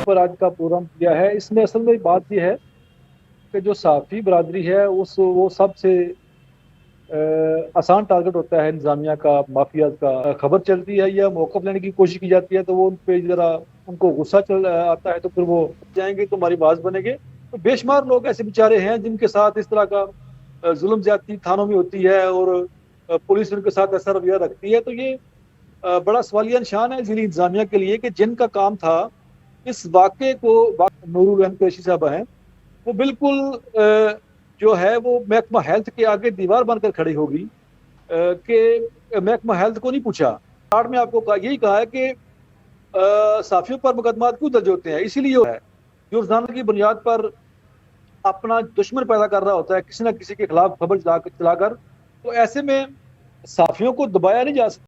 पर आज का प्रोग्राम किया है। इसमें असल में बात यह है कि जो साफ़ी बरादरी है उस वो सबसे आसान टारगेट होता है इंतजामिया का, माफिया का। खबर चलती है या मौक़िफ़ लेने की कोशिश की जाती है तो वो उन पे ज़रा उनको गुस्सा चल आता है, तो फिर वो जाएंगे तो हमारी बात बनेंगे। तो बेशुमार लोग ऐसे बेचारे हैं जिनके साथ इस तरह का जुल्म ज्यादती थानों में होती है और पुलिस उनके साथ ऐसा रवैया रखती है। तो ये बड़ा सवालिया निशान है जिली इंतजामिया के लिए कि जिनका काम था इस वाक़े को, नूरुल अहम कुरैशी साहबा हैं, वो बिल्कुल जो है वो महकमा हेल्थ के आगे दीवार बनकर खड़ी होगी कि महकमा हेल्थ को नहीं पूछा। स्टार्ट में आपको यही कहा है कि साफियों पर मुकदमा क्यों दर्ज होते हैं, इसीलिए है जो रोजाना की बुनियाद पर अपना दुश्मन पैदा कर रहा होता है किसी ना किसी के खिलाफ खबर चलाकर। तो ऐसे में साफियों को दबाया नहीं जा सकता।